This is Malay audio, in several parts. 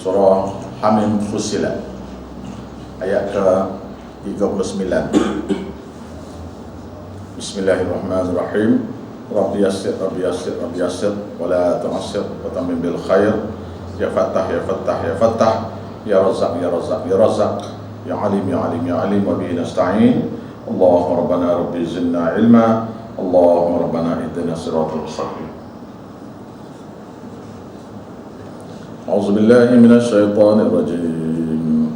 surah Hamim Fussilat ayat ke-39. Bismillahirrahmanirrahim. Rabbi yassir rabbi yassir rabbi yassir wa la tu'assir wa tammim bil khair. Ya Fattah ya Fattah ya Fattah, ya Razzaq ya Razzaq ya Razzaq, ya Alim ya Alim ya Alim, wa bihi nasta'in. Allahumma rabbana rabbi zidna ilma, Allahumma rabbana ihdina siratal mustaqim. A'udzu billahi minasy syaithanir rajim.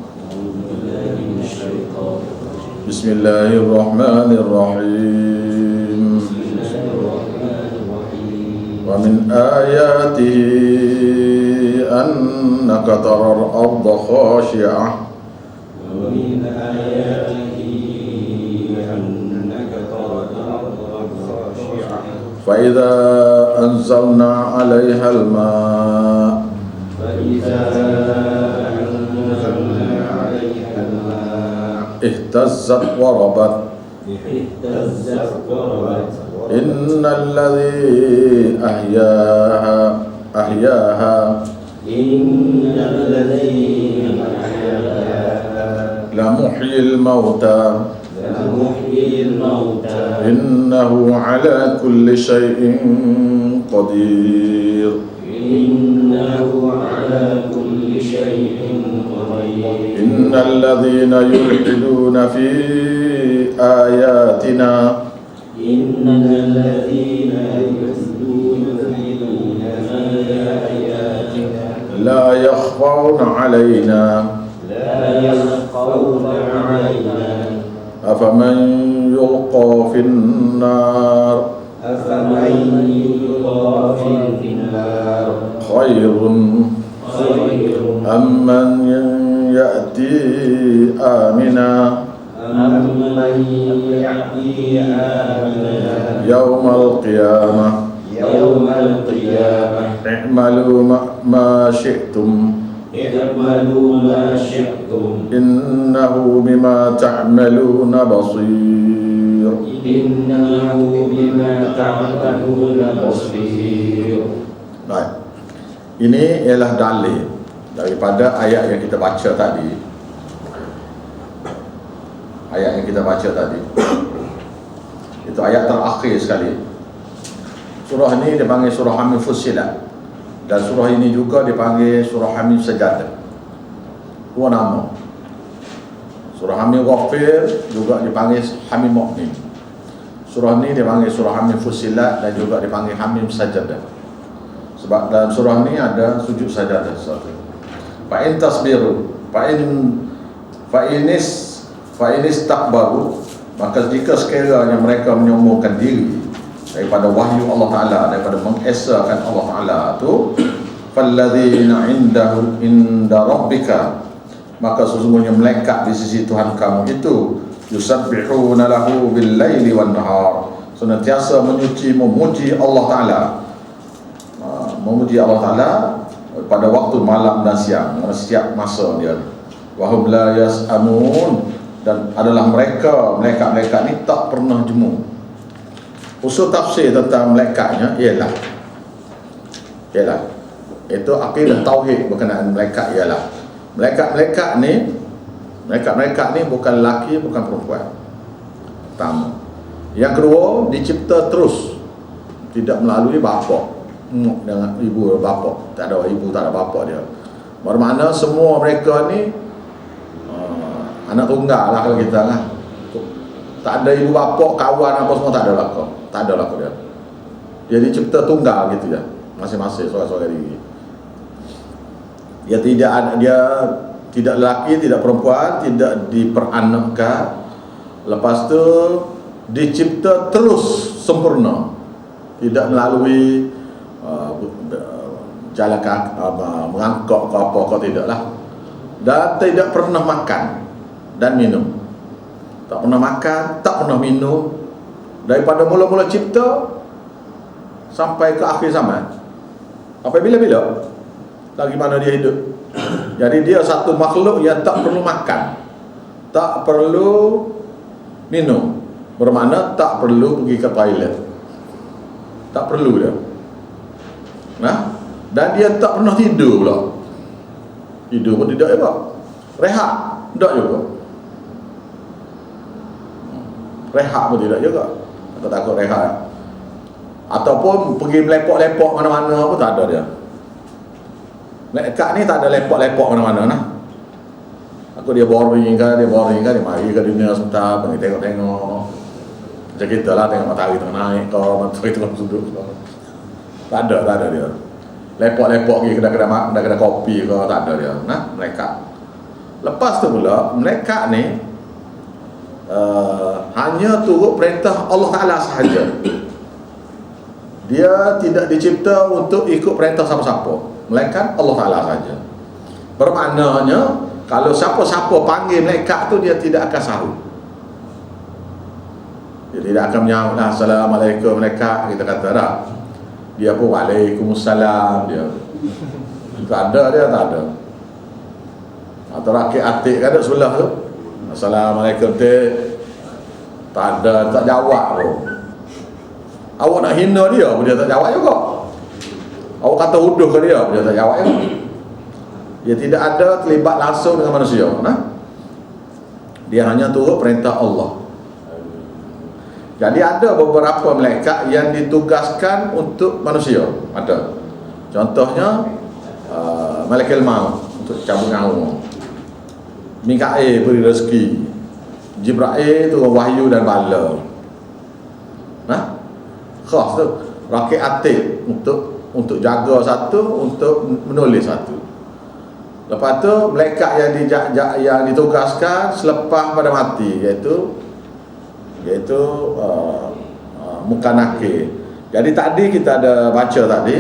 Bismillahirrahmanirrahim. Wa min ayatihi annaka taral arda khashi'ah wa min ayatihi annaka taral arda khashi'ah fa idza anzalna 'alayha al-ma' اهتزت وربت إن الذي أحياها لمحيي الموتى إنه على كل شيء قدير إن الذين يلحدون في آياتنا لا يخفون علينا أفمن يلقى في النار خير أمن يأتي آمنا يوم القيامة اعملوا ما شئتم إنه بما تعملون بصير. Baik. Ini ialah dalil daripada ayat yang kita baca tadi. Ayat yang kita baca tadi itu ayat terakhir sekali. Surah ini dipanggil surah Hamim Fussilat, dan surah ini juga dipanggil surah Hamim Sajadah. Dua nama. Surah Hamim Ghafir juga dipanggil Hamim Mu'min. Surah ini dipanggil surah Hamim Fussilat dan juga dipanggil Hamim Sajadah. Sebab dalam surah ini ada sujud sajadah satu. Fa in tasbiru fa inis takbaru, maka jika sekiranya mereka menyombongkan diri daripada wahyu Allah Ta'ala, daripada mengesakan Allah Ta'ala itu, falladzina inda rabbika, maka sesungguhnya malaikat di sisi Tuhan kamu itu yusabbihuna lahu bil laili wan nahar, senantiasa memuji Allah Ta'ala, memuji Allah Ta'ala pada waktu malam dan siang, setiap masa dia. Wahum la yas'amun, dan adalah mereka ni tak pernah jemu. Usul tafsir tentang malaikatnya ialah itu akidah tauhid berkenaan malaikat, ialah malaikat ni bukan lelaki, bukan perempuan. Pertama. Yang kedua, dicipta terus, tidak melalui bapa dengan ibu bapa. Tak ada ibu, tak ada bapa dia. Bermakna semua mereka ni anak tunggal lah kalau kita lah. Tak ada ibu bapa, kawan apa semua tak ada lah. Tak ada lah dia. Jadi cipta tunggal gitu ya. Masing-masing seorang-seorang diri. Dia tidak lelaki, tidak perempuan, tidak diperanakkan. Lepas tu dicipta terus sempurna. Tidak melalui jalan mengangkok ke apa ke, tidak lah. Dan tidak pernah makan dan minum. Tak pernah makan, tak pernah minum, daripada mula-mula cipta sampai ke akhir zaman. Sampai bila-bila lagi mana dia hidup. Jadi dia satu makhluk yang tak perlu makan, tak perlu minum. Bermakna tak perlu pergi ke toilet, tak perlu dia. Nah, dan dia tak pernah tidur pula. Tidur pun tidak juga. Rehat tidak juga. Rehat pun tidak juga. Atau takut rehat. Ataupun pergi melepok-lepok mana-mana pun tak ada dia. Malaikat ni tak ada lepok-lepok mana-mana nah. Aku dia boring kan, dia mari ke dunia sebentar, pergi tengok-tengok. Macam kita lah tengok matahari tengah naik ke, matahari tengah sudut ke. Tak ada dia. Lepok-lepok pergi kedai kopi ke, tak ada dia. Nah, malaikat. Lepas tu pula, malaikat ni hanya turut perintah Allah Ta'ala sahaja. Dia tidak dicipta untuk ikut perintah siapa-siapa. Melainkan Allah Ta'ala sahaja. Bermaknanya kalau siapa-siapa panggil malaikat tu, dia tidak akan sahut. Dia tidak akan menyahut lah, Assalamualaikum malaikat, kita kata dah. Dia pun Waalaikumsalam dia. Tak ada dia, tak ada. Atau rakit atik kan ada sebelah tu, Assalamualaikum tik. Tak ada, tak jawab pun. Awak nak hina dia pun dia tak jawab juga. Awak kata huduh ke dia pun dia tak jawab juga. Dia tidak ada terlibat langsung dengan manusia. Nah? Dia hanya turut perintah Allah. Jadi ada beberapa malaikat yang ditugaskan untuk manusia. Ada. Contohnya Malaikat Maut untuk cabut nyawa. Mikail beri rezeki. Jibril turun wahyu dan bala. Nah? Khas tu. Rakit atik untuk jaga satu, untuk menulis satu. Lepas tu malaikat yang ditugaskan selepas pada mati, iaitu Munkar Nakir. Jadi tadi kita ada baca tadi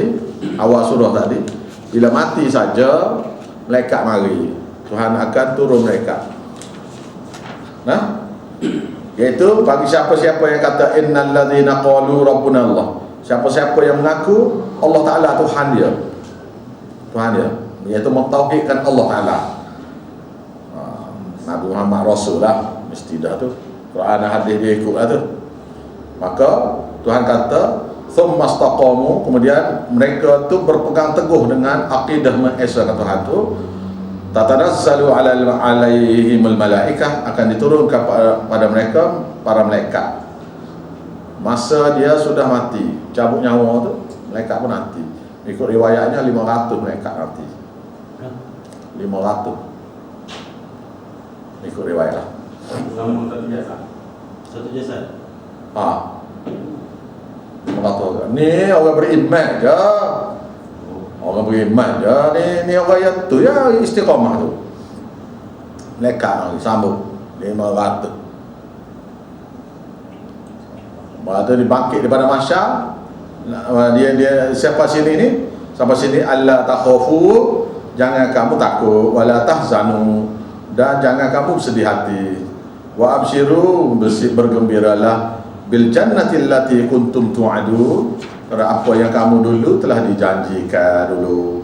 awal surah tadi, bila mati saja malaikat mari, Tuhan akan turun malaikat. Nah, iaitu bagi siapa-siapa yang kata innal ladzina qalu rabbuna Allah, siapa-siapa yang mengaku Allah Ta'ala Tuhan dia, iaitu mentauhidkan Allah Ta'ala. Nabi Muhammad Rasul lah, mesti dah tu, Quran dan hadis dia ikut lah tu. Maka Tuhan kata thumma istaqamu, kemudian mereka tu berpegang teguh dengan akidah mengesahkan Tuhan tu, tatanazzalu alaihimul malaikah, akan diturunkan pada mereka para malaikat. Masa dia sudah mati, cabut nyawa tu, malaikat pun mati. Ikut riwayatnya 500 malaikat mati. 500 ikut riwayat lah. Nama satu jasad. Satu jasad. 500. Ni orang beriman je. Orang beriman je. Ni orang yang tu ya, istiqamah tu. Malaikat sambung 500. Lepas tu dibangkit daripada mahsyar. Dia siapa sini ni? Sampai sini, alla takhafu, jangan kamu takut, wala tahzanu, dan jangan kamu bersedih hati, wa absyiru, bergembiralah, bil jannati allati kuntum tu'adun, pada apa yang kamu dulu telah dijanjikan dulu.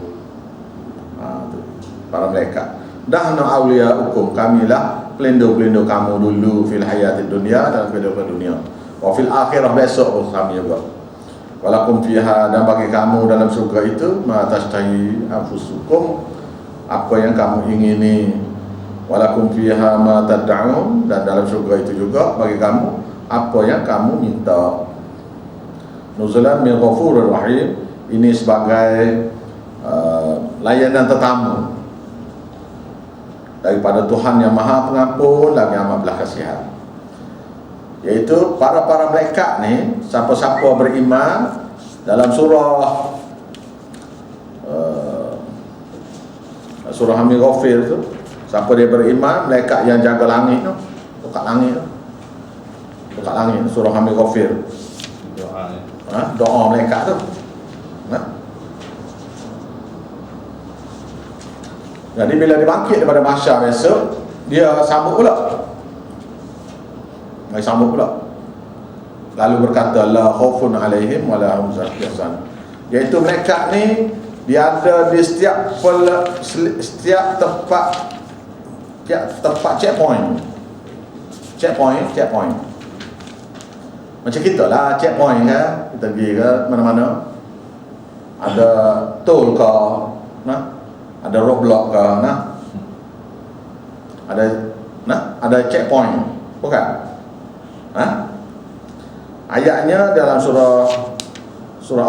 Para malaikat, dahnu awliyaukum, kamilah pelindung-pelindung kamu dulu fil hayatid dunia, dalam kehidupan dunia, wa fil akhirah, besok pun kami juga. Walakum fiha, dan bagi kamu dalam surga itu ma tashtahi anfusukum, apa yang kamu ingini. Walakum fiha ma tad'un, dan dalam surga itu juga bagi kamu apa yang kamu minta. Nuzulan min ghafurur rahim, ini sebagai layanan tetamu daripada Tuhan yang Maha Pengampun lagi amat belas kasihan. Iaitu para malaikat ni, siapa-siapa beriman dalam surah Hamil Ghafir tu, siapa dia beriman, malaikat yang jaga langit tu, buka langit surah Hamil Ghafir, doa malaikat tu. Jadi bila dia bangkit daripada mahsyar esok, dia sambut pula. Lalu berkata la khaufun alaihim wala hum yahzanun. Iaitu malaikat ni dia ada di setiap tempat checkpoint. Macam kita lah checkpoint kan, kita pergi ke mana-mana ada tol ke, ada roadblock ke ada checkpoint, bukan? Ayatnya dalam surah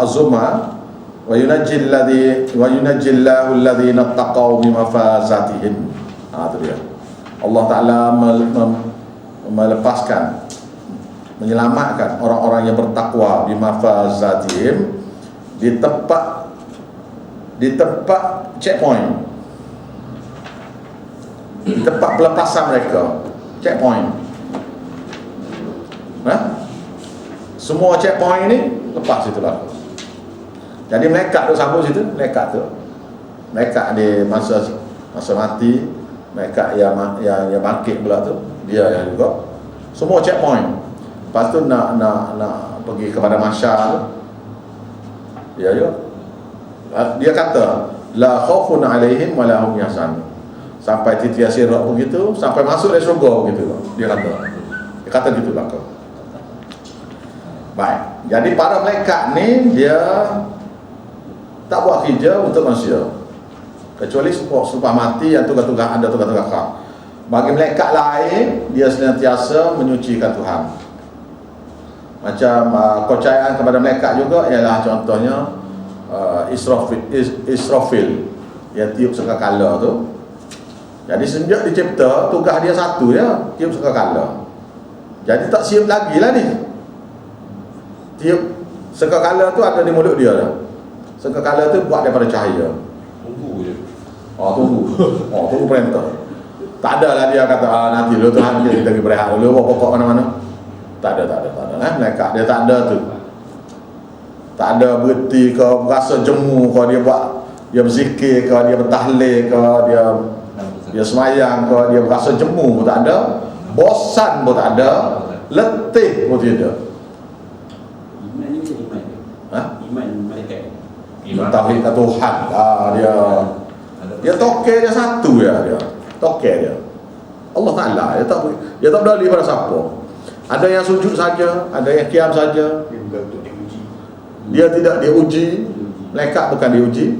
Az-Zumar, wa yunajjillahu alladhina taqaw bimafazatihim. Itu dia. Allah Taala melepaskan, menyelamatkan orang-orang yang bertakwa bimafazatihim, di tempat checkpoint, di tempat pelepasan mereka, checkpoint. Semua checkpoint ini lepas itu lah. Jadi melekat tu sambung situ, melekat di masa mati, melekat yang bangkit pula tu, dia yang juga. Semua checkpoint. Lepas tu nak pergi kepada mahsyar tu. Dia kata la khaufun alaihim wa la hum yahzanun. Sampai titik sirat begitu, sampai masuk dari syurga begitu. Dia kata gitulah kau. Baik. Jadi para malaikat ni dia tak buat kerja untuk manusia, kecuali selepas mati yang tugas-tugas ada tugas-tugas khas. Bagi malaikat lain, dia senantiasa menyucikan Tuhan. Macam kepercayaan kepada malaikat juga ialah contohnya Israfil yang tiup sekakala tu. Jadi sejak dicipta, tugas dia satu ya, tiup sekakala. Jadi tak siap lagi lah ni. Tiup sekakala tu ada di mulut dia dah. Sekakala tu buat daripada cahaya. Tunggu je. Tunggu perintah. Tak ada lah dia kata nanti dulu Tuhan kita pergi berehat dulu, bawa pokok mana-mana. Tak ada. Malaikat dia tak ada tu. Tak ada berhenti ke, rasa jemu ke, dia berzikir ke, dia bertahlil ke, dia semayang ke, dia rasa jemu pun tak ada, bosan pun tak ada, letih pun tidak. Iman ni macam iman ke? Iman malaikat. Tauhid Tuhan. Dia toke dia satu ya, dia toke dia Allah Ta'ala. Dia tak berdali pada siapa. Ada yang sujud saja, ada yang qiyam saja. Dia tidak diuji. Malaikat bukan diuji.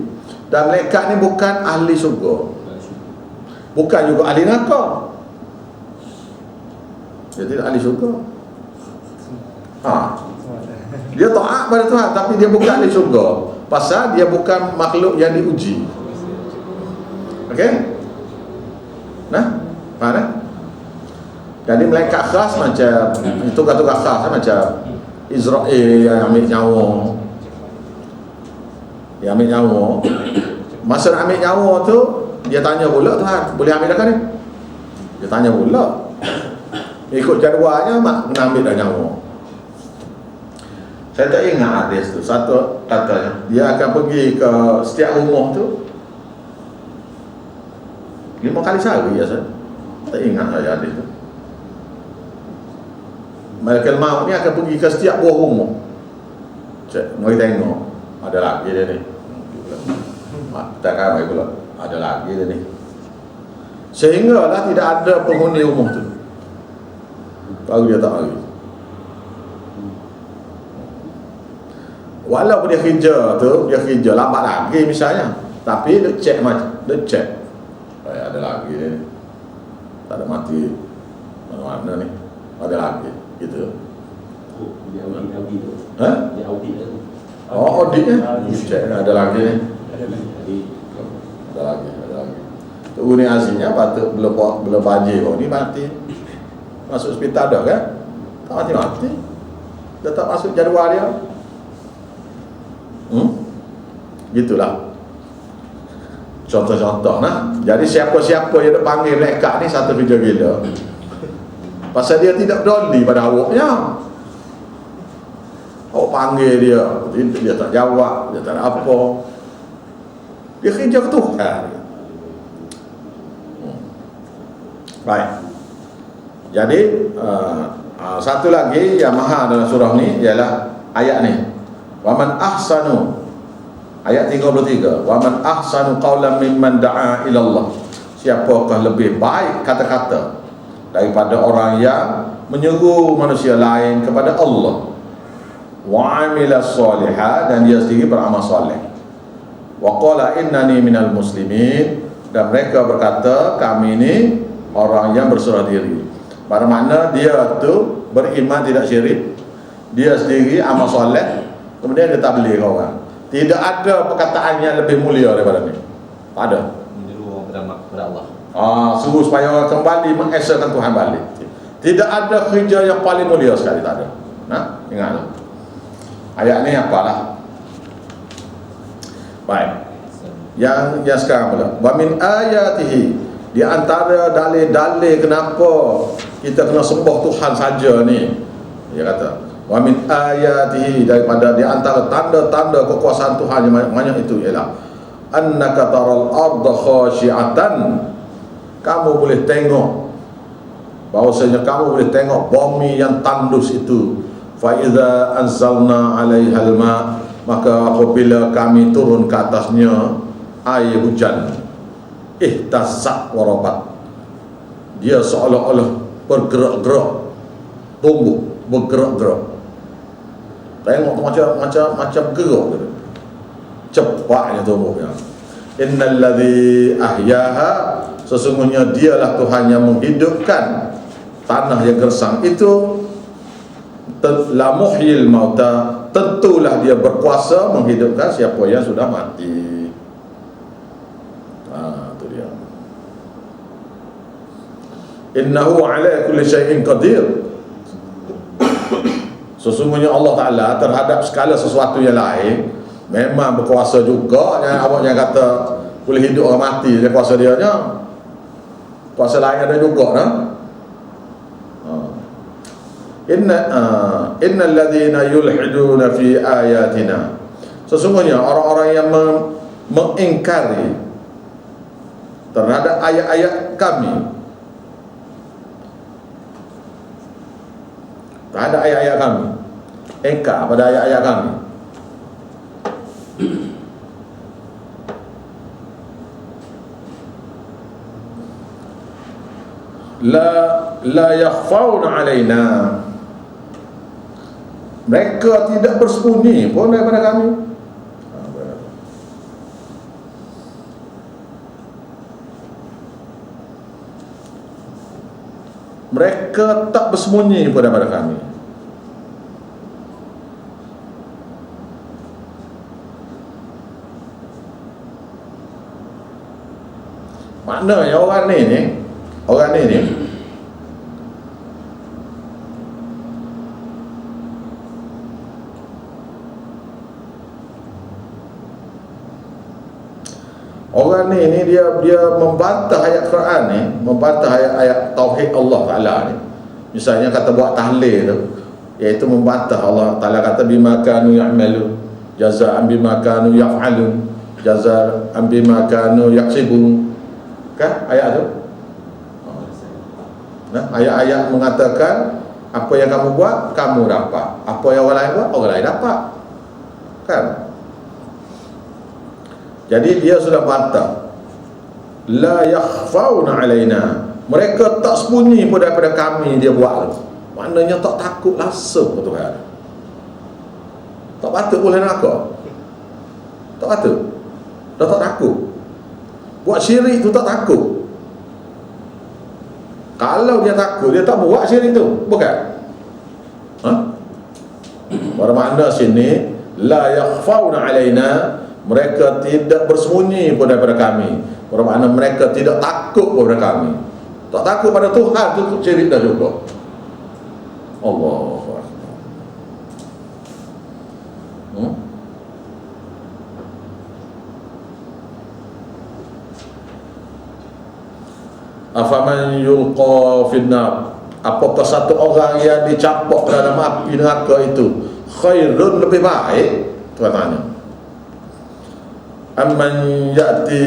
Dan malaikat ni bukan ahli syurga, bukan juga ahli neraka. Dia tidak ahli syurga. Dia taat pada Tuhan, tapi dia bukan ahli syurga. Pasal dia bukan makhluk yang diuji. Okey? Faham? Jadi malaikat khas macam tugas-tugas khas macam Israel yang ambil nyawa. Masa nak ambil nyawa tu, dia tanya pula Tuhan, boleh ambil dah ni? Dia tanya pula. Ikut jadualnya kena ambil dah nyawa. Saya tak ingat hadis tu. Satu katanya dia akan pergi ke setiap rumah tu 5 kali sehari ya saya. Tak ingat saya hadis tu. Malaikat maut ni akan pergi ke setiap buah rumah. Mari tengok, ada lagi dia ni. Tak ramai pula, ada lagi dia ni. Sehinggalah tidak ada penghuni rumah tu. Baru dia tak lagi. Walaupun dia kerja lambat lagi misalnya, tapi dia cek ada lagi dia ni. Tak ada mati mana-mana ni, ada lagi gitu. Dia audit tu. Dia audit tu. Audit cek ada lagi ni. Ada lagi. Tu ni hasilnya patut belum banjir ni mati. Masuk hospital dah kan? Tak mati. Dia tak masuk jadual dia. Gitulah contoh-contoh Jadi siapa-siapa yang panggil malaikat ni satu gila. Pasal dia tidak peduli pada awaknya. Awak panggil dia tak jawab, dia tak ada apa. Dia kerja ke Tuhan. Baik. Jadi satu lagi yang mahal dalam surah ni ialah ayat ni. Wa man ahsanu, ayat 33, wa man ahsanu qawlan mimman da'a ila Allah. Siapakah lebih baik kata-kata daripada orang yang menyeru manusia lain kepada Allah. Wa amila salihah, dan dia sendiri beramal soleh. Wa qala innani minal muslimin, dan mereka berkata kami ini orang yang berserah diri. Pada makna dia tu beriman tidak syirik, dia sendiri amal soleh, kemudian dia tak beli ke orang. Tidak ada perkataan yang lebih mulia daripada ni. Tak ada. Menyeru orang beramal kepada Allah. Suruh supaya orang kembali mengesahkan Tuhan balik. Tidak ada kerja yang paling mulia sekali, tak ada. Ingat tu. Ayat ni apalah. Baik. Yang sekarang pula. Wa min ayatihi, di antara dalil-dalil kenapa kita kena sembah Tuhan saja ni. Dia kata, wa min ayatihi, daripada di antara tanda-tanda kekuasaan Tuhan yang banyak itu ialah annaka taral arda khashi'atan, kamu boleh tengok, bahawasanya kamu boleh tengok bumi yang tandus itu. Fa iza anzalna 'alaihal ma, maka apabila kami turun ke atasnya air hujan, ihtazzat warabat, dia seolah-olah bergerak-gerak, tumbuh bergerak-gerak. Tengok macam gerak gitu. Cepatnya tumbuhnya. Innal ladzi ahyaha, sesungguhnya dialah Tuhan yang menghidupkan tanah yang gersang itu. La muhyil mauta, tentulah dia berkuasa menghidupkan siapa yang sudah mati. Itu dia. Innahu ala kulli syai'in qadir, sesungguhnya Allah Ta'ala terhadap segala sesuatu yang lain memang berkuasa juga. Jangan awak yang kata boleh hidup orang mati, dia kuasa dia nya. Kuasa lain ada juga nah. Innal ladzina yulhiduna fi ayatina, sesungguhnya orang-orang yang mengingkari terhadap ayat-ayat kami, terhadap ayat-ayat kami, ingkar pada ayat-ayat kami, la yakhfauna alaina, mereka tidak bersembunyi pun daripada kami. Mereka tak bersembunyi pun daripada kami. Maknanya orang ni orang ni dia membantah ayat Quran ni, membantah ayat tauhid Allah Taala ni. Misalnya kata buat tahlil tu, iaitu membantah Allah Taala kata bima kanu ya'malu jazaa'an bima kanu yaf'alun jazaa'an bima kanu yaksibun. Kan ayat tu? Ayat-ayat mengatakan apa yang kamu buat kamu dapat, apa yang orang lain buat orang lain dapat. Kan? Jadi dia sudah bantah, la yakhfauna alaina, mereka tak sembunyi pun daripada kami dia buat tu. Maknanya tak takut langsung ke Tuhan. Tak patut boleh neraka. Tak patut. Dah tak takut. Buat syirik tu tak takut. Kalau dia takut, dia tak buat syirik tu, bukan? Bermakna sini la yakhfauna alaina, mereka tidak bersembunyi pun daripada kami. Bermakna mereka tidak takut kepada kami. Tak takut pada Tuhan tu syirik dah juga. Allahu Akbar. Afaman yulqa finnar, apakah satu orang yang dicampur dalam api neraka itu khairun, lebih baik? Tuhan tanya. Amman ya'ti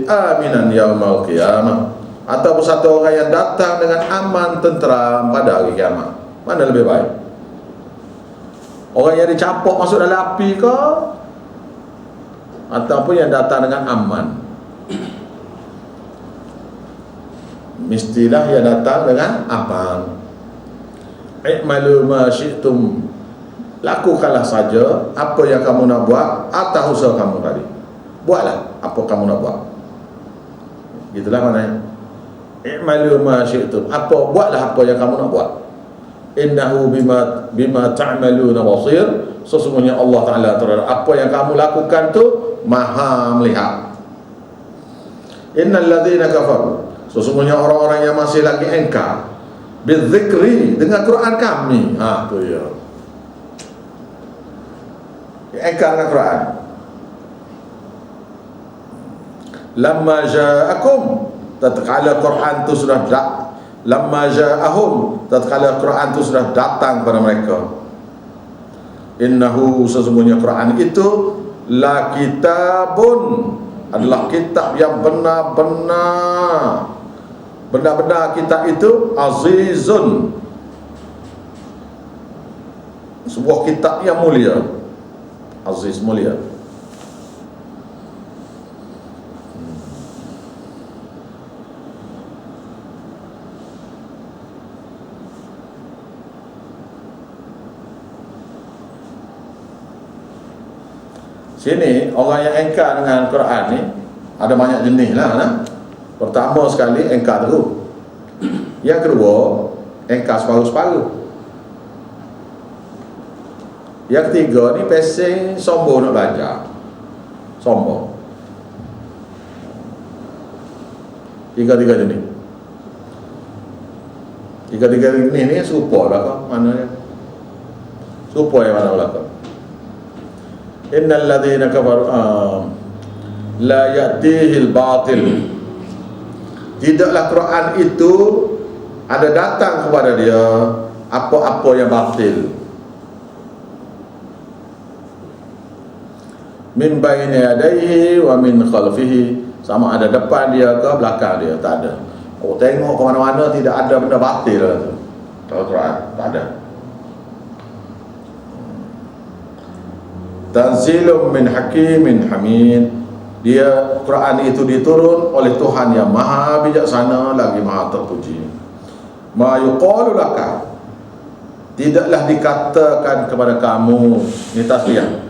aminan yaumal qiyamah, atau satu orang yang datang dengan aman tenteram pada hari kiamat, mana lebih baik? Orang yang dicampur masuk dalam api ke, ataupun yang datang dengan aman? Mestilah yang datang dengan aman. I'malu ma syi'tum, lakukanlah saja apa yang kamu nak buat atas usaha kamu tadi. buatlah apa kamu nak buat. Gitulah maknanya. I'malu ma syi'tum. Buatlah apa yang kamu nak buat. Innahu bima ta'maluna basir. Sesungguhnya Allah Taala terhadap apa yang kamu lakukan tu Maha melihat. Innal ladzina kafaru, sesungguhnya orang-orang yang masih lagi engkar bidzikri, dengan Quran kami. Tu ya. Engkar dengan Quran. Lamma ja'akum, tatkala Quran tu sudah lamma ja'ahum, tatkala Quran tu sudah datang kepada mereka. Innahu, sesungguhnya Quran itu la kitabun, adalah kitab yang benar-benar kitab itu azizun, sebuah kitab yang mulia. Aziz, mulia. Sini orang yang engkar dengan Quran ni ada banyak jenis lah. Pertama sekali engkar terus. Yang kedua engkar separuh-separuh. Yang ketiga ni pesing sombong nak belajar. Sombong. Tiga-tiga jenis. Tiga-tiga jenis ni serupa belakang. Mana dia? Serupa yang mana belakang? Innal ladzina kafaru la ya'tihil batil. Tidaklah Quran itu ada datang kepada dia apa-apa yang batil. Min baini yadayhi wa min khalfihi, sama ada depan dia ke belakang dia, tak ada. Tengok ke mana-mana tidak ada benda batil lah tu. Kalau Quran tak ada. Tanzilum min hakimin hamid. Dia Quran itu diturun oleh Tuhan yang maha bijaksana lagi maha terpuji. Ma yuqalu laka, tidaklah dikatakan kepada kamu. Ni tasliyah.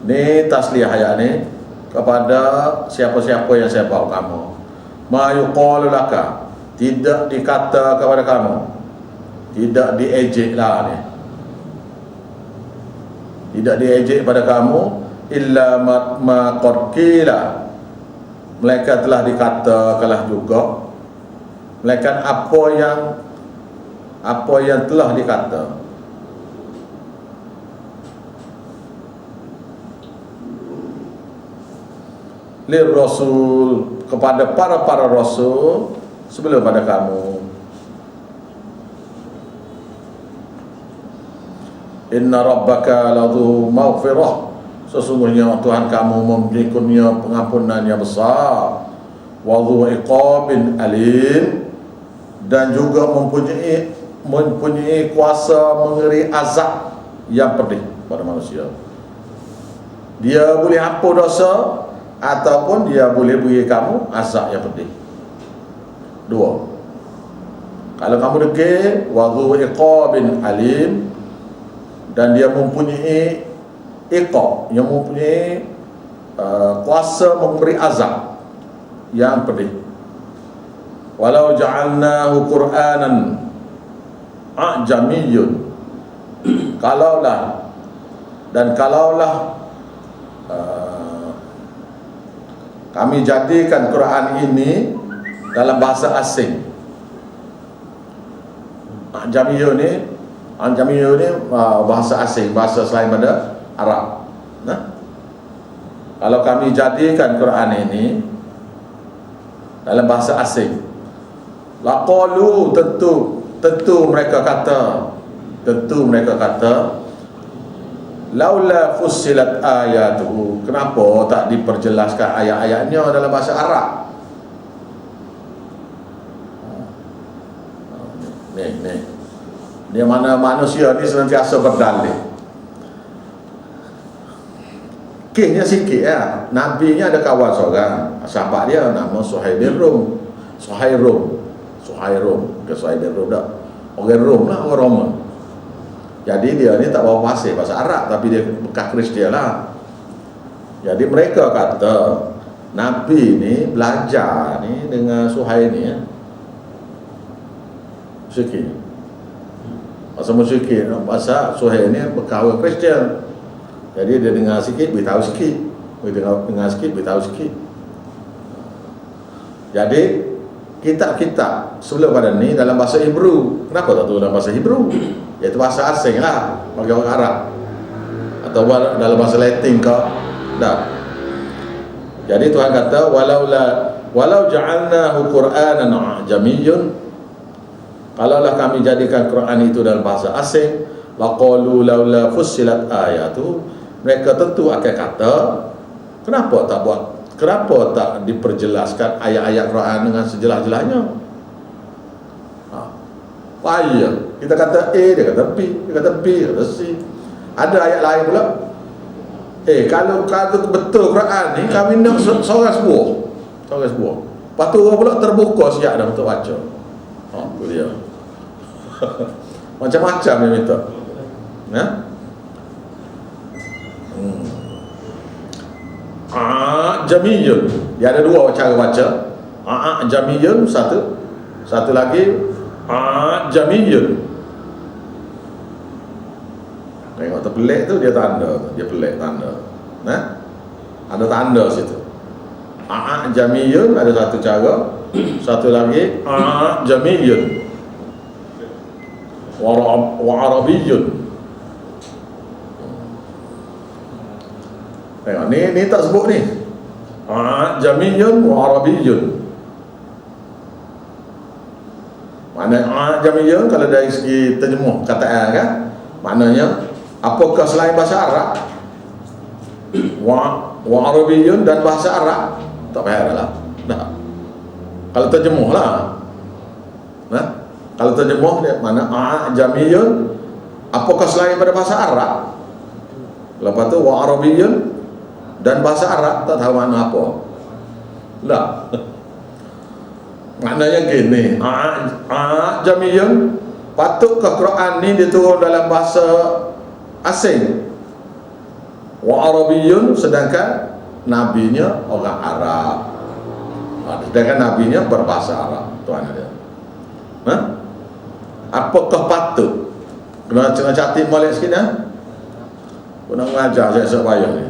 Ni tasliyah ayat ni kepada siapa-siapa yang saya bawa kamu. Ma yuqalu laka, tidak dikata kepada kamu, tidak diejek lah ni. Tidak diejek pada kamu illa ma qad qila, melainkan telah dikatakanlah juga, melainkan apa yang telah dikata. Lir rasul, kepada para rasul sebelum pada kamu. Inna rabbaka ladhu maghfirah, sesungguhnya Tuhan kamu mempunyai pengampunan yang besar. Wa dhu iqabin alim, dan juga mempunyai kuasa mengeri azab yang pedih pada manusia. Dia boleh ampun dosa ataupun dia boleh beri kamu azab yang pedih. Dua. Kalau kamu degil, wa dhu iqabin alim, dan dia mempunyai iqab, yang mempunyai kuasa memberi azab yang pedih. Walau ja'alnahu Qur'anan a'jamiyyun, kalaulah kami jadikan Quran ini dalam bahasa asing. A'jamiyyun ni bahasa asing, bahasa selain pada Arab. Kalau kami jadikan Quran ini dalam bahasa asing, laqalu, tentu mereka kata laula fussilat ayatuhu, kenapa tak diperjelaskan ayat-ayatnya dalam bahasa Arab. Ni dia mana manusia ni senantiasa berdalih. Kisahnya sikit ya. Nabi-nya ada kawan seorang, sahabat dia nama Suhaib bin Rum. Ke Suhaib bin Rum dah. Orang Rom lah, orang Roma. Jadi dia ni tak bawa fasih bahasa Arab, tapi dia bekas Kristian lah. Jadi mereka kata Nabi ni belajar ni dengan Suhail ni musyrikin. Pasal musyrikin, pasal Suhail ni berkawan Kristian. Jadi dia dengar sikit, beritahu sikit. Dengar sikit, beritahu sikit. Jadi kitab-kitab sebelum pada ni dalam bahasa Hebrew. Kenapa tak tahu dalam bahasa Hebrew? Iaitu bahasa asing lah bagi orang Arab. Atau dalam bahasa Latin ke? Tak. Jadi Tuhan kata walau ja'alnahu Qur'anan ajamiyyun, kalaulah kami jadikan Quran itu dalam bahasa asing, laqalu laula fussilat ayatu, mereka tentu akan kata kenapa tak diperjelaskan ayat-ayat Quran dengan sejelas-jelasnya. Payah. Kita kata A, dia kata B, dia kata B, dia kata C. Ada ayat lain pula. Kalau betul Quran ni kami nak seorang sebuah. Lepas tu orang pula terbuka siap dah untuk baca. Tu dia. Macam-macam dia minta. Jamiyun. Dia ada dua cara baca. Jamiyun satu lagi jamiyun. Tengok terpelik tu dia tanda tu. Dia pelik tanda. Ada tanda situ. Jamiyun ada satu cara. Satu lagi jamiyun wa arabiyyun. Tengok ni tak sebut ni. Jamiyun wa arabiyyun. Mana jamiyun kalau dari segi terjemuh kataan kan, maknanya apakah selain bahasa Arab, wa arabiyyun dan bahasa Arab, tak payah dah lah. Kalau terjemuh lah. Kalau terjemuh dia mana jamiyun, apakah selain pada bahasa Arab. Lepas tu wa arabiyyun dan bahasa Arab, tak tahu makna apa. Lah. Maknanya gini, jamiyun, patutkah Quran ni diturun dalam bahasa asing? Wa arabiyyun, sedangkan nabinya orang Arab. Sedangkan nabinya berbahasa Arab. Tuan ada. Apakah patut? Kena catat molek sikit Kau nak mengajar saya supaya ni.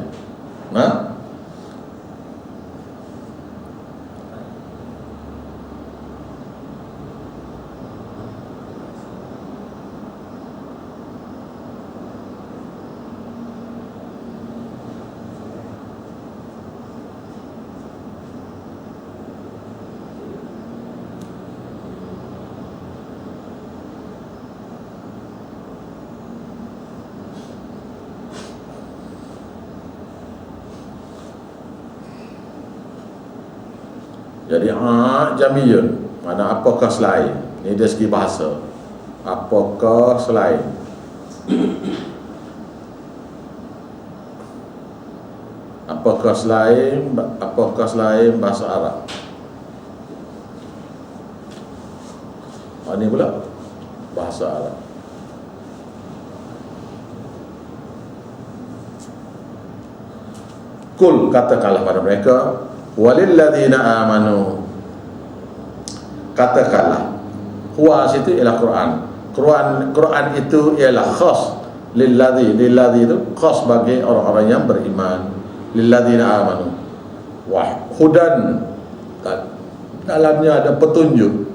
Jadi jamiyun, mana apakah selain. Ini dari segi bahasa. Apakah selain. Apakah selain bahasa Arab. Ini pula bahasa Arab. Kul, katakanlah pada mereka, walilladzina amanu, katakanlah, huwa situ ialah Quran itu ialah khas lilladzi itu khas bagi orang-orang yang beriman. Lilladzina amanu wa hudan, dalamnya ada petunjuk,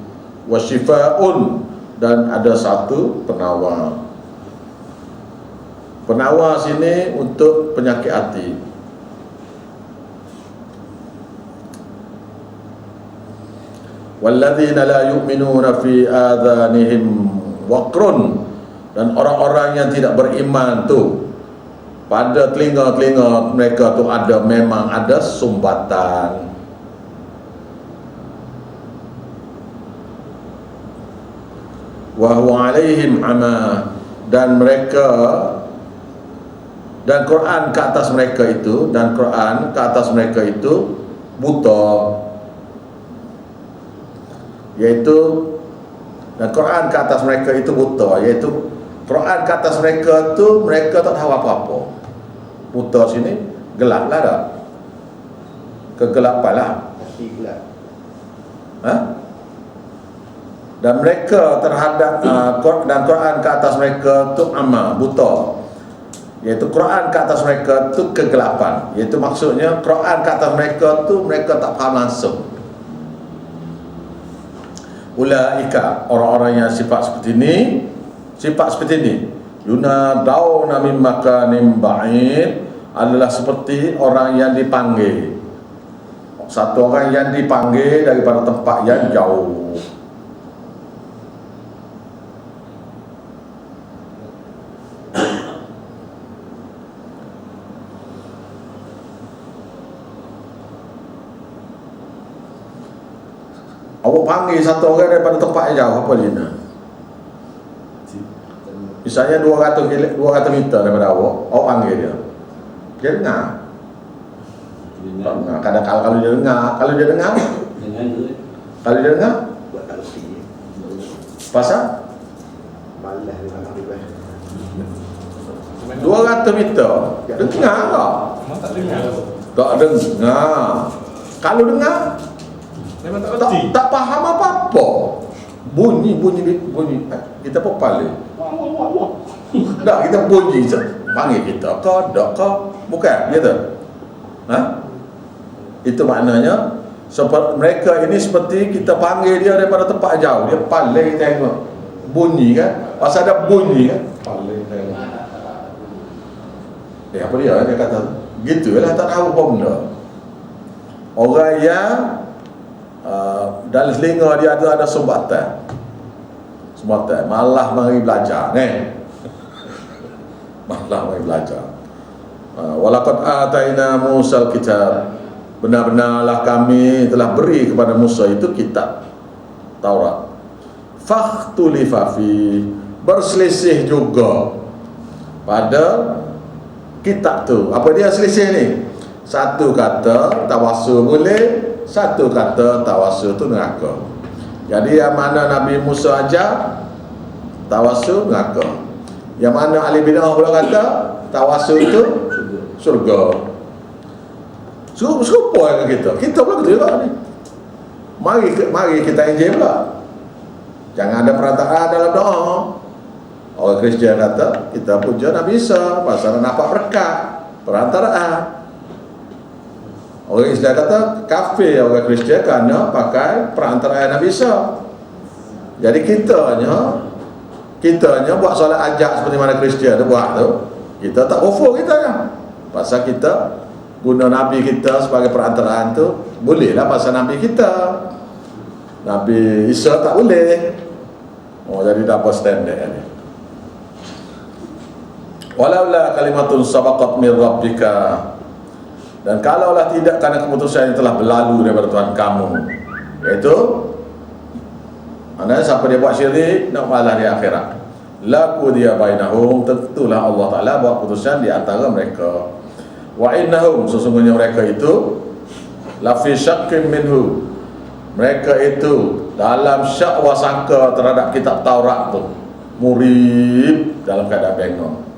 wa shifaun, dan ada satu penawar sini untuk penyakit hati. Walladzina la yu'minuna fi adhanihim waqrun, dan orang-orang yang tidak beriman tu pada telinga-telinga mereka tu memang ada sumbatan. Wa huwa alaihim ama, dan Quran ke atas mereka itu buta. Dan Quran ke atas mereka itu buta, iaitu Quran ke atas mereka tu mereka tak tahu apa-apa. Buta sini Gelap lah dah. Kegelapan lah. Hati gelap. Dan mereka terhadap dan Quran ke atas mereka tu ama, buta. Iaitu Quran ke atas mereka tu kegelapan. Iaitu maksudnya Quran ke atas mereka tu mereka tak faham langsung. Ulaika, orang-orang yang sifat seperti ini, yunadauna min makanin ba'id, adalah seperti orang yang dipanggil. Satu orang yang dipanggil daripada tempat yang jauh. Awak panggil satu orang daripada tempat yang jauh, apa dia nak? Misalnya 200 meter daripada awak panggil dia. Dia dengar. Kadang-kadang kalau dia dengar, kalau dia dengar, Buat tak reti. pasal Malas dengan Habibah. 200 meter dengar tak? Memang tak dengar. Tak dengar. Kalau dengar, Memang tak tak, reti. tak faham apa-apa. Bunyi kita pun paling. Tak, kita bunyi je. Panggil kita ke, tak ke, bukan gitu. Itu maknanya mereka ini seperti kita panggil dia daripada tempat jauh, dia paling tengok bunyi kan, pasal ada bunyi kan, paling tengok. Apa dia kata gitu lah, tak tahu apa benda. Orang yang dalam telinga dia ada sumbatan, malah mari belajar malah mari belajar. Walaqad ataina Musal kitab, benar-benarlah kami telah beri kepada Musa itu kitab Taurat. Fakhtulifa fi, berselisih juga pada kitab tu. Apa dia selisih ni? Satu kata tawassul boleh, satu kata tawassul tu neraka. Jadi yang mana Nabi Musa ajar tawassul neraka, yang mana ahli bidah pula kata tawassul itu surga. Serupa dengan kita pula betul juga ni. Mari kita enjoy pula. Jangan ada perantaraan dalam doa. Orang Kristian kata kita puja Nabi Isa pasal nampak berkat perantaraan. Orang Islam kata kafir orang Kristian kerana pakai perantaraan Nabi Isa. Jadi kitanya buat solat ajak seperti mana Kristian dia buat tu, kita tak kufur kitanya. Pasal kita guna Nabi kita sebagai perantaraan tu, bolehlah pasal Nabi kita. Nabi Isa tak boleh. Jadi double standard ni. Walaula kalimatun sabaqat min rabbika, dan kalaulah tidak kerana keputusan yang telah berlalu daripada Tuhan kamu, iaitu mana siapa dia buat syirik nak balas di akhirat, laku dia bainahum, tentulah Allah Ta'ala buat keputusan di antara mereka. Wa innahum, sesungguhnya mereka itu lafi syakkin minhu, mereka itu dalam syak wa sangka terhadap kitab Taurat tu, murib, dalam keadaan bengong.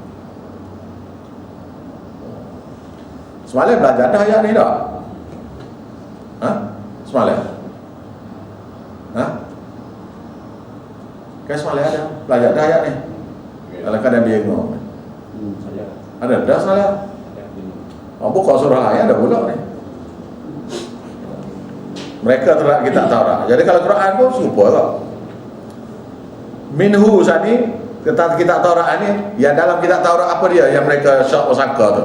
Semalam belajar dah ayat ni tak? Semalam? Kan semalam ada belajar dah ayat ni dalam keadaan bengong. Ada dah semalam. Buka surah ayat ada pula ni. Mereka terhadap kitab Taurat. Jadi kalau Quran pun serupa tak? Minhu saat ni kitab Taurat ni, yang dalam kitab Taurat apa dia yang mereka syak sangka tu?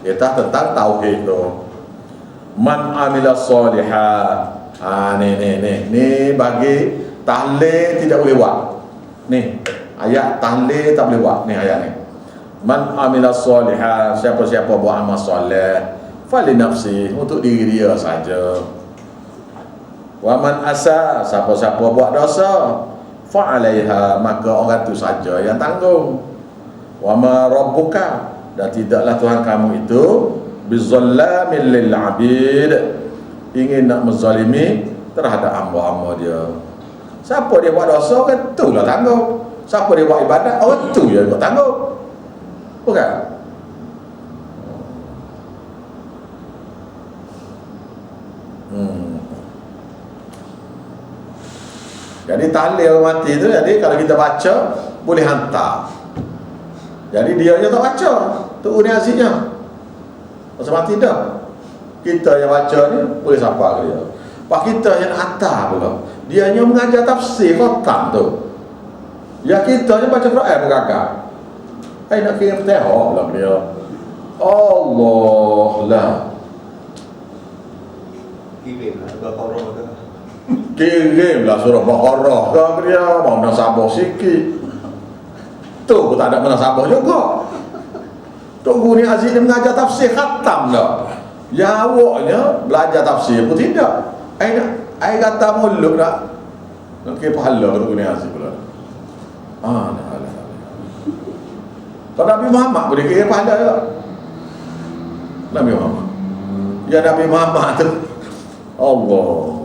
Iaitu tentang tauhid tu. Man amila solihat. Ni bagi tahlil tidak boleh buat. Ni ayat tahlil tak boleh buat. Ni ayat ni. Man amila solihat, siapa-siapa buat amal soleh, fali nafsi, untuk diri dia saja. Wa man asa, siapa-siapa buat dosa, fa alaiha, maka orang tu saja yang tanggung. Wa ma rabbuka, dan tidaklah Tuhan kamu itu bizallamin lil abid, ingin nak menzalimi terhadap hamba-hamba dia. Siapa dia buat dosa, orang tu lah tanggung. Siapa dia buat ibadat, orang tu yang tanggung. Bukan? Jadi tahlil mati tu, jadi kalau kita baca boleh hantar. Jadi dia je tak baca, tu ni azinya. Masa mati dah. Kita yang baca ni boleh sapa ke dia. Pak kita yang hantar pula. Dia hanya mengajar tafsir khotam tu. Ya kita yang baca Quran bergagak. Nak kira petihak pula dia. Allah lah. Kirim lah Baqarah ke. Kirim lah surah Baqarah ke dia. Mau nasabah sikit. Tu pun tak ada munasabah juga. Tunggu ni Aziz dia mengajar tafsir khatam dah. Ya awaknya belajar tafsir pun tidak. Ai kata mulut dah. Nak kira pahala tunggu ni Aziz pula. Kalau Nabi Muhammad boleh kira pahala tak? Nabi Muhammad. Ya Nabi Muhammad tu Allah.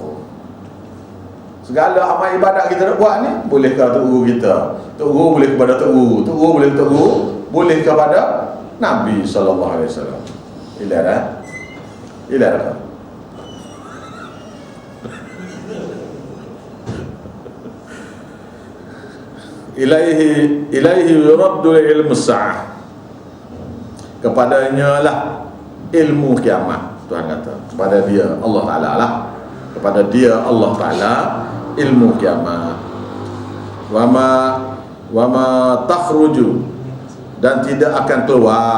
Segala amal ibadat kita nak buat ni boleh ke tok guru kita? Tok guru boleh kepada tok guru, tok guru boleh tok guru, boleh kepada Nabi sallallahu alaihi wasallam. Ila dah. Ila dah. Ilaihi yuraddu ilmu sa'ah. Kepadanya lah ilmu kiamat. Tuhan kata kepada dia Allah Taala lah. Kepada dia Allah Taala ilmu kiamat. Wama takhruju, dan tidak akan keluar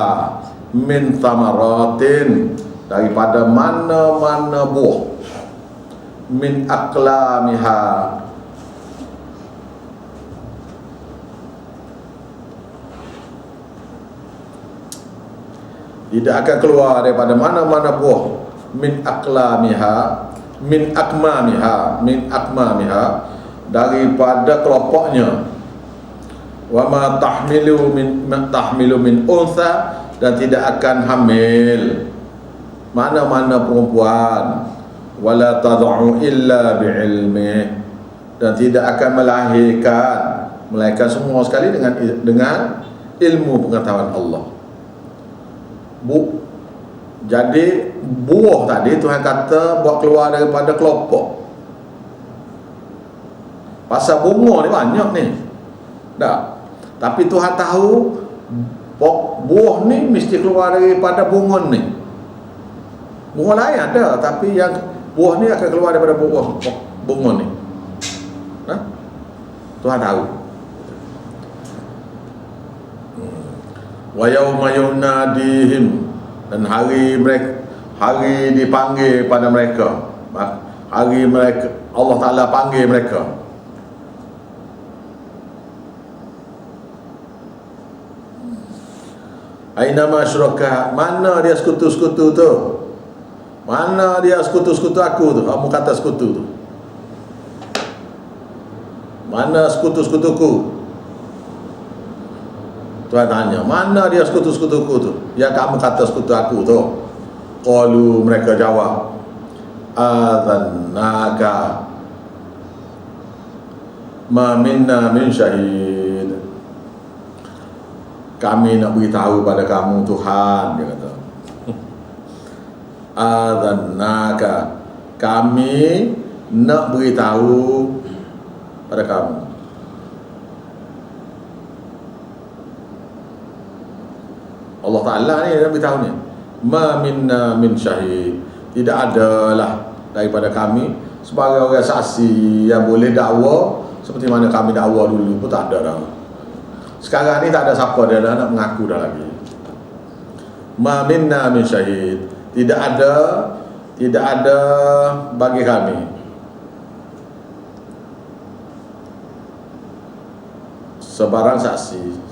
min thamaratin, daripada mana-mana buah, min aqlamiha, tidak akan keluar daripada mana-mana buah, min aqlamiha, min akmamiha, daripada kelopaknya. Wa ma tahmilu min untha, dan tidak akan hamil mana-mana perempuan. Wala tad'u illa bi'ilmi, dan tidak akan melahirkan melainkan semua sekali dengan ilmu pengetahuan Allah. Jadi buah tadi Tuhan kata buat keluar daripada kelopak. Pasal bunga ni banyak ni. Tak. Tapi Tuhan tahu buah ni mesti keluar daripada bunga ni. Bunga lain ada, tapi yang buah ni akan keluar daripada bunga ni. Tuhan tahu. Wa yauma yunadihim, dan hari dipanggil pada mereka. Hari mereka Allah Taala panggil mereka. Aina masyraka, mana dia sekutu-sekutu tu? Mana dia sekutu-sekutu aku tu? Kamu kata sekutu tu. Mana sekutu-sekutuku? Tuhan tanya, mana dia sekutu-sekutuku tu? Ya kamu kata sekutu aku tu. Qalu, mereka jawab, adzannaka ma minna min syahid. Kami nak beritahu pada kamu Tuhan, dia kata. Adzannaka, kami nak beritahu pada kamu. Allah Ta'ala ni nak beritahu ni, ma minna min syahid, tidak adalah daripada kami sebagai orang saksi yang boleh dakwa seperti mana kami dakwa dulu pun tak ada dah. Sekarang ni tak ada siapa dia dah nak mengaku dah lagi. Ma minna min syahid, tidak ada bagi kami sebarang saksi.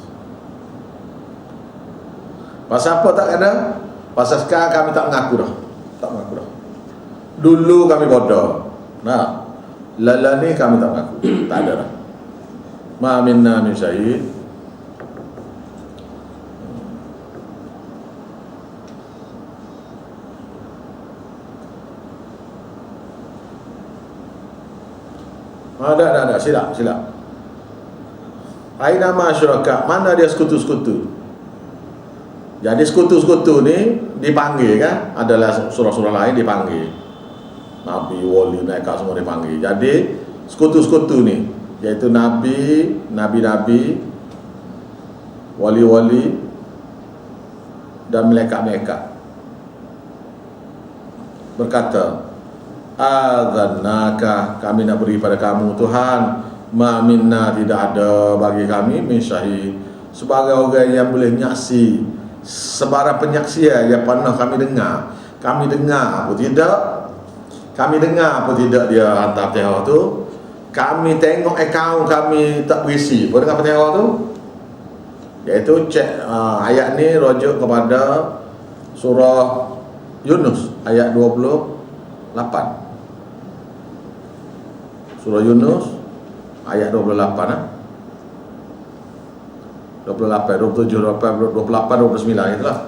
Pasal apa tak ada? Pasal sekarang kami tak mengaku dah. Tak mengaku dah. Dulu kami bodoh. Nah, lala ni kami tak mengaku. Tak ada dah. Ma minna min syahid. Ada. Silap. Aina masyarakat, mana dia sekutu-sekutu? Jadi sekutu-sekutu ni dipanggil kan? Adalah surah-surah lain dipanggil. Nabi, wali, malaikat semua dipanggil. Jadi sekutu-sekutu ni, iaitu nabi, nabi-nabi, wali-wali dan malaikat-malaikat berkata, adzannaka, kami nak beri pada kamu Tuhan, ma minna, tidak ada bagi kami min syahid, sebagai orang yang boleh menyaksi, sebarang penyaksian yang pernah kami dengar. Kami dengar apa tidak, kami dengar apa tidak dia hantar Fatihah tu, kami tengok akaun kami tak berisi apa dengan Fatihah tu. Iaitu cek ayat ni rujuk kepada surah Yunus ayat 28. Surah Yunus ayat 28 28, 27, 28, 29 itulah.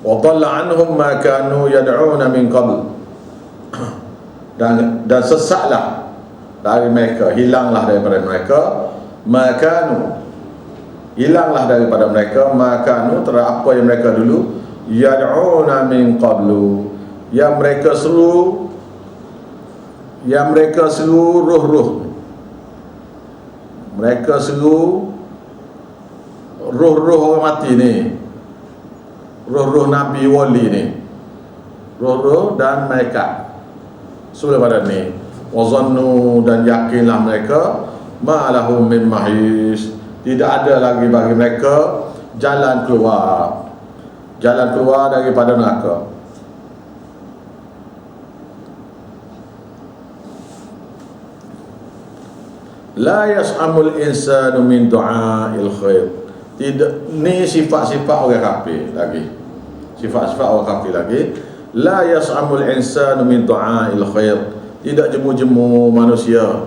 Wa dhalla anhum ma kanu yad'una min qabl. Dan sesatlah dari mereka, hilanglah daripada mereka, makanu, hilanglah daripada mereka, makanu, terhadap apa yang mereka dulu yad'una min qablu, yang mereka seru, ruh-ruh, mereka seru ruh-ruh orang mati ni, ruh-ruh nabi wali ni, ruh-ruh dan malaikat sudah pada ni. Wazannu, dan yakinlah mereka, ma'alahum min mahis, tidak ada lagi bagi mereka jalan keluar daripada neraka. La yas'amul insanu min du'a'il khair. Tidak, ni sifat-sifat orang kafir lagi. Sifat-sifat orang kafir lagi. La yas'amul insanu min du'a'il khair. Tidak jemu-jemu manusia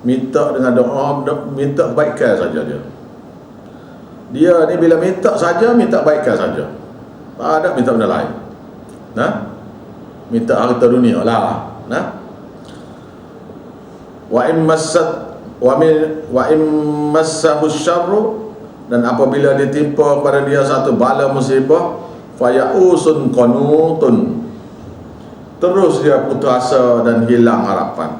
minta dengan doa, minta kebaikan saja dia. Dia ni bila minta saja, minta kebaikan saja. Tak ada minta benda lain. Nah, minta harta dunia lah. Nah, wa in massahu syarru, dan apabila ditimpa pada dia satu bala musibah, fayausun qanutun, terus dia putus asa dan hilang harapan.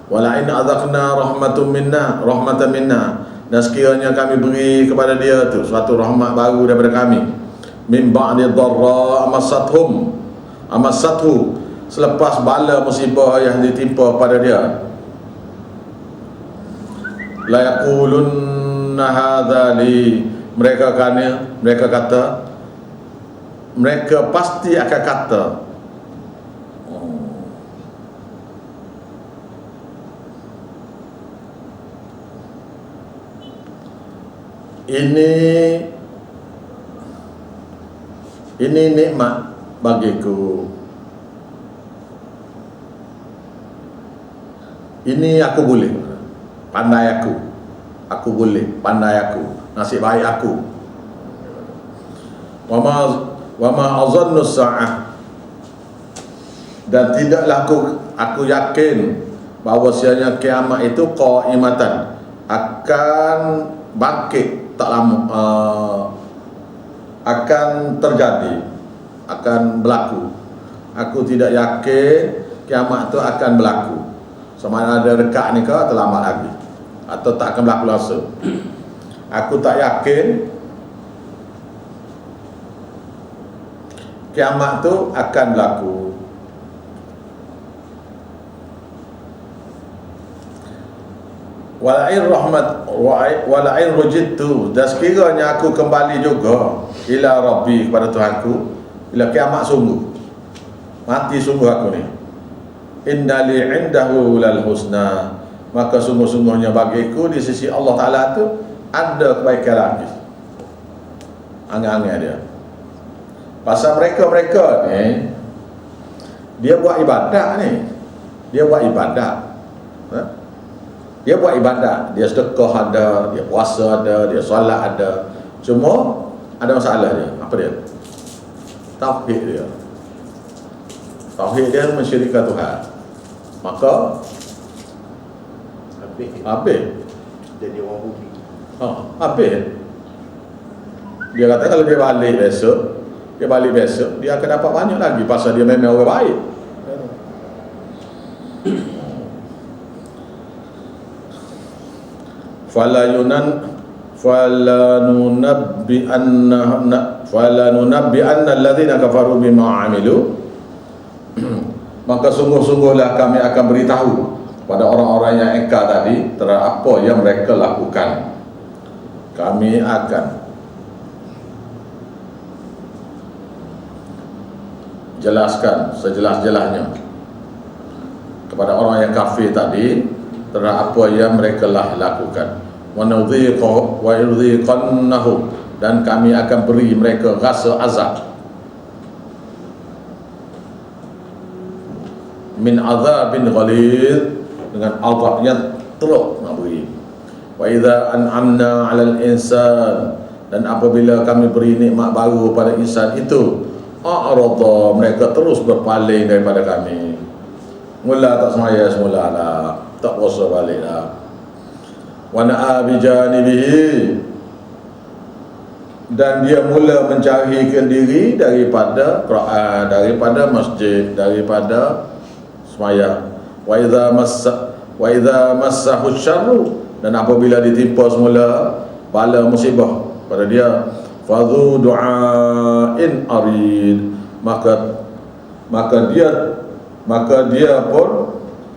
Wala in adzaqna rahmatan minna, dan sekiranya kami beri kepada dia tu suatu rahmat baru daripada kami, min ba'di dharra amassathu, selepas bala musibah yang ditimpa pada dia, la yaqulunna hadza li, mereka pasti akan kata, ini nikmat bagiku, ini aku boleh, pandai aku boleh, pandai aku, nasib baik aku. Wa ma azannu sa'ah, dan tidaklah aku yakin bahawasanya kiamat itu qaimatan, akan bangkit, tak lama akan terjadi, akan berlaku. Aku tidak yakin kiamat itu akan berlaku, sama ada dekat ni ke atau lama lagi, atau tak akan berlaku langsung. Aku tak yakin kiamat itu akan berlaku. Wala'in rujidtu, dan sekiranya aku kembali juga ila Rabbi, kepada Tuhanku, bila kiamat sungguh, mati sungguh aku ni, indali indahu lal husna, maka sungguh-sungguhnya bagiku di sisi Allah Ta'ala tu ada kebaikan lagi. Angan-angan dia. Pasal mereka ni, dia buat ibadat ni, dia buat ibadat, dia buat ibadat, dia sedekah ada, dia puasa ada, dia solat ada, cuma ada masalah dia. Apa dia? Tauhid dia. Tauhid dia mensyirikkan Tuhan. Maka Habis. Jadi orang bumi. Habis. Dia kata kalau dia balik besok, dia akan dapat banyak lagi pasal dia memang orang baik. falanunabbi'anna alladhina kafaru bima 'amilu. Maka sungguh-sungguhlah kami akan beritahu pada orang-orang yang engkar tadi terhadap apa yang mereka lakukan. Kami akan jelaskan sejelas-jelasnya kepada orang yang kafir tadi terhadap apa yang mereka lakukan. Wa nudhiqannahum, dan kami akan beri mereka rasa azab min azabin ghalidh, dengan azab yang teruk nak beri. Wa idza an'amna 'alal insan, dan apabila kami beri nikmat baru pada insan itu, a'rada, mereka terus berpaling daripada kami. Mula tak semaya semula lah, tak puasa balik lah. Wa na'a bi janibihi, dan dia mula mencarikan diri daripada Quran, daripada masjid, daripada semaya. Wa idza massahu syarru, dan apabila ditimpa semula bala musibah pada dia, fadhu du'ain arid, maka dia pun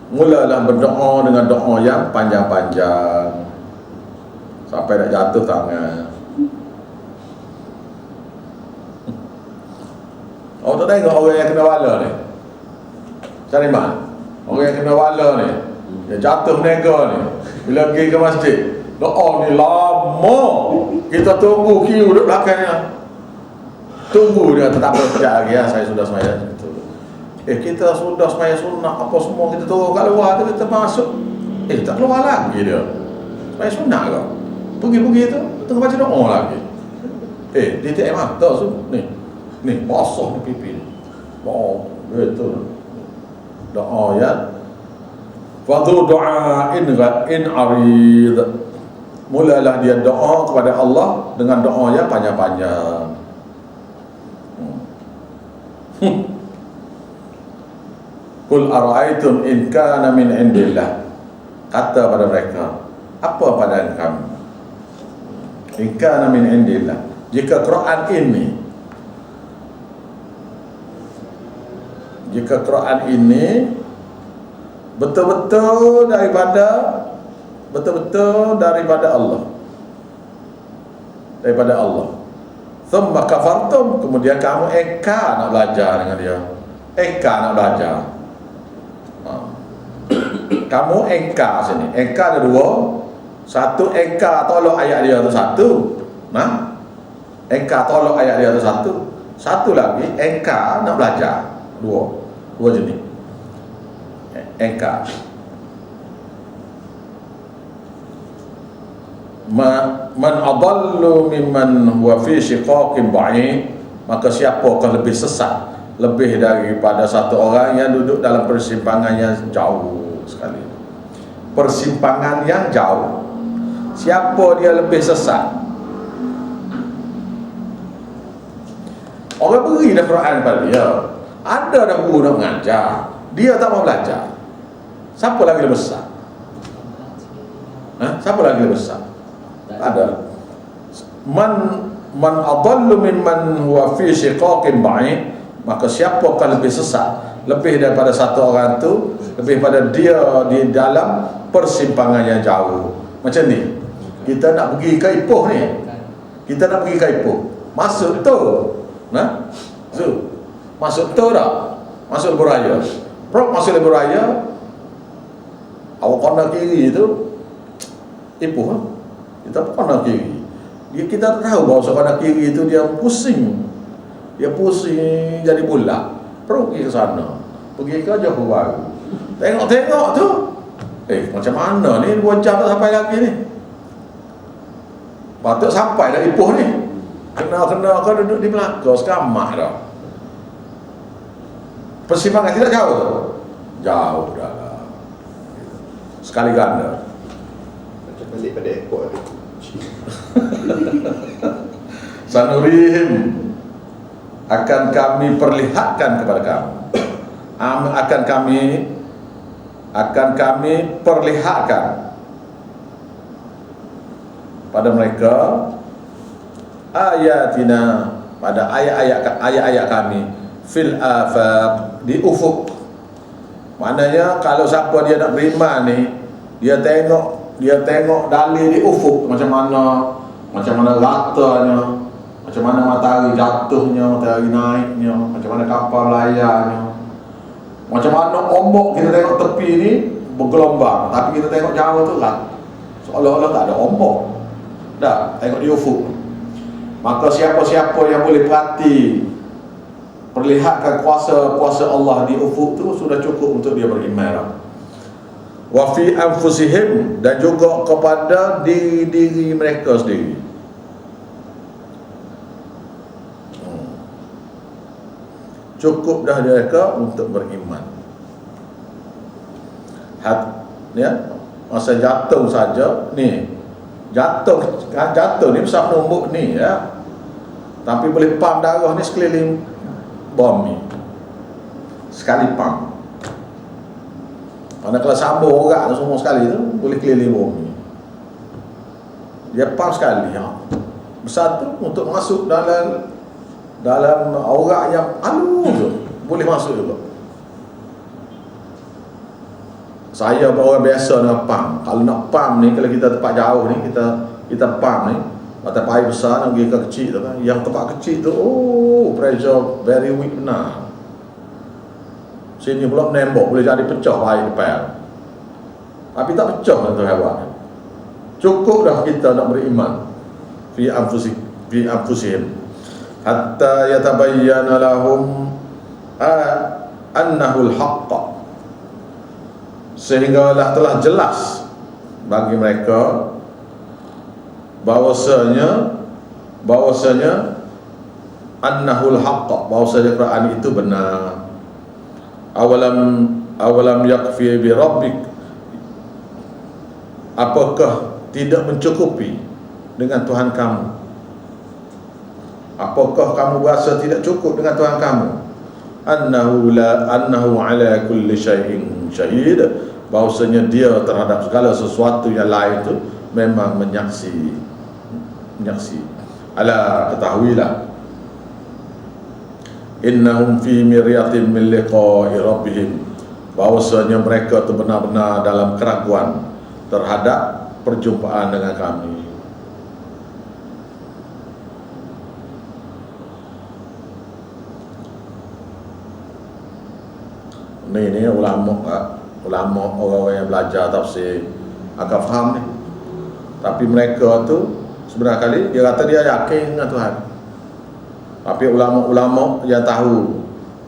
mulalah berdoa dengan doa yang panjang-panjang sampai nak jatuh tangan. Awak tak tengok orang yang kena bala ni? Cari mana? Orang yang kena bala ni, dia jatuh menega ni, bila pergi ke masjid, doa ni lama. Kita tunggu queue duduk belakangnya, tunggu dia, tak apa, sekejap lagi ya, saya sudah semaya. Kita sudah semaya sunnah apa semua, kita turun kat luar tu, kita masuk, tak keluar lagi dia. Semaya sunnah kau, pergi-pergi tu tengah baca doa lagi. Dia tak mata tu, ni basah ni pipi ni, betul doa ya. Fadhu du'ain arid, mulalah dia doa kepada Allah dengan doa yang panjang-panjang. Qul ara'aytum in kana min indillah, kata pada mereka, apa pandangan kamu? In kana min indillah, jika Quran ini betul-betul daripada Allah, thumma kafartum, kemudian kamu nak belajar dengan dia, nak belajar. Kamu sini, ada dua. Satu tolak ayat dia tu satu, tolak ayat dia tu satu. Satu lagi nak belajar. Dua jenis man adallu mimman huwa fi shiqaqin ba'id, maka siapakah lebih sesat, lebih daripada satu orang yang duduk dalam persimpangan yang jauh sekali. Persimpangan yang jauh, siapa dia lebih sesat? Orang beri dah Quran pada dia, ada dah guru nak mengajar, dia tak mau belajar. Siapa lagi lebih besar? Siapa lagi lebih besar? Ada. Man adallu mimman huwa fi shiqaqin ba'id, maka siapakah lebih sesat, lebih daripada satu orang tu, lebih pada dia di dalam persimpangan yang jauh. Macam ni, kita nak pergi ke Ipoh ni, masuk tu, masuk tu dah, masuk Lebuh Raya, masuk Lebuh Raya, awak kena kiri tu Ipoh, kita kena kiri. Kita tahu bahawa kanan kiri itu dia pusing jadi bulat, pergi ke sana, pergi ke Johor Bahru, tengok tu, macam mana ni 2 jam tak sampai lagi ni, patut sampai dah Ipoh ni, kena kau duduk di Melaka sekamak dah. Persimpangan tidak jauh dah lah, sekali ganda. Balik pada ekor tu. Sanurihim, akan kami perlihatkan kepada kamu. Akan kami perlihatkan pada mereka ayatina, pada ayat-ayat kami fil afaq, di ufuk. Maknanya kalau siapa dia nak beriman ni, dia tengok dalil di ufuk, macam mana latanya, macam mana matahari jatuhnya, matahari naiknya, macam mana kapal layarnya, macam mana ombak kita tengok tepi ni bergelombang, tapi kita tengok jauh tu lah seolah-olah tak ada ombak. Dah, tengok di ufuk. Maka siapa-siapa yang boleh perlihatkan kuasa Allah di ufuk tu, sudah cukup untuk dia beriman. Wa fi anfusihim, dan juga kepada diri mereka sendiri. Cukup dah mereka untuk beriman. Masa jatuh saja ni, jatuh ni besar nombok ni ya. Tapi boleh pam darah ni sekeliling bom ni. Sekali pam. Mana kalau sambung orang tu semua sekali tu boleh keliling bom ni. Dia pam sekali ya. Besar tu untuk masuk dalam aurat yang halus tu boleh masuk juga. Saya orang biasa dengan pam. Kalau nak pam ni, kalau kita tempat jauh ni, kita pam ni, mata air besar nak pergi ke kecil tu kan. Yang tempat kecil tu, pressure very weak benar. Sini pula menembak, boleh jadi pecah air depan. Tapi tak pecah tu hewan. Cukup dah kita nak beriman. Fi anfusihim hatta yatabayyana lahum annahu al-haqq, sehinggalah telah jelas bagi mereka bahwasanya annahul haqq, bahwasanya Quran itu benar. Awalam yakfi bi rabbik, apakah tidak mencukupi dengan Tuhan kamu? Apakah kamu berasa tidak cukup dengan Tuhan kamu? Annahu ala kulli syai'in syahid, bahwasanya dia terhadap segala sesuatu yang lain itu memang menyaksi. Ala, ketahuilah, innahum fi miryatin min liqa'i rabbihim, bahwasanya mereka itu benar-benar dalam keraguan terhadap perjumpaan dengan kami. Ni ulama orang-orang yang belajar tafsir akan faham ni. Tapi mereka tu sebenarnya kali dia kata dia yakin dengan Tuhan. Tapi ulama-ulama yang tahu,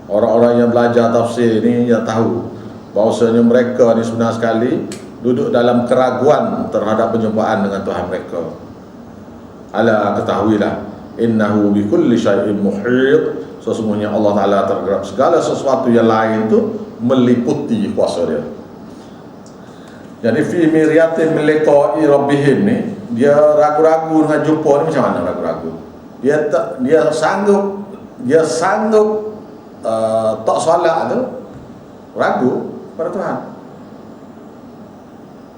orang-orang yang belajar tafsir ni yang tahu bahawasanya mereka ni sebenarnya sekali duduk dalam keraguan terhadap penjumpaan dengan Tuhan mereka. Ala, ketahuilah, innahu bi kulli syai'in muhit, sesungguhnya Allah Ta'ala terhadap segala sesuatu yang lain tu meliputi kuasa dia. Jadi fi miryatin min liqa'i rabbihim ni, dia ragu-ragu dengan jumpa ni. Macam mana ragu-ragu? Dia sanggup tak solat tu ragu pada Tuhan.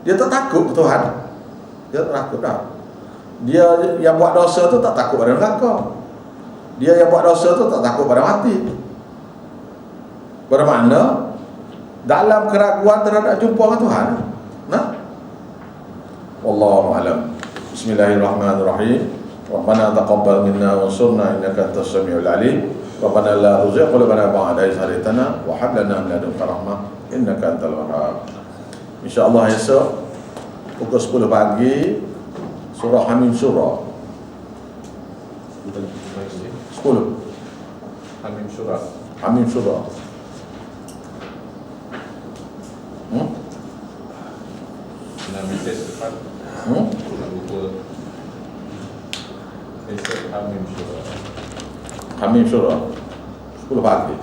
Dia tak takut Tuhan. Dia tak takut dah. Dia yang buat dosa tu tak takut pada neraka. Dia yang buat dosa tu tak takut pada mati. Bermakna dalam keraguan terhadap jumpa dengan Tuhan. Nah, wallahu a'lam. Bismillahirrahmanirrahim. Rabbana taqabbal minna wansurna innaka antas samiul alim. Rabbana la tuzigh qulubana ba'da idh hadaytana wa hab lana min ladunka rahmah innaka antal wahhab. Insyaallah esok pukul 10 pagi surah Hamim surah 10. Hamim surah. Nabi Tesfat lupa esok Hamim surah 10 pagi.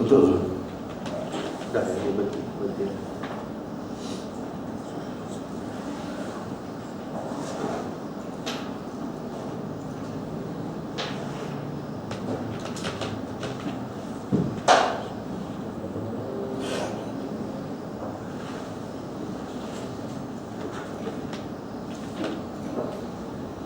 Betul tu. Dah, berhenti.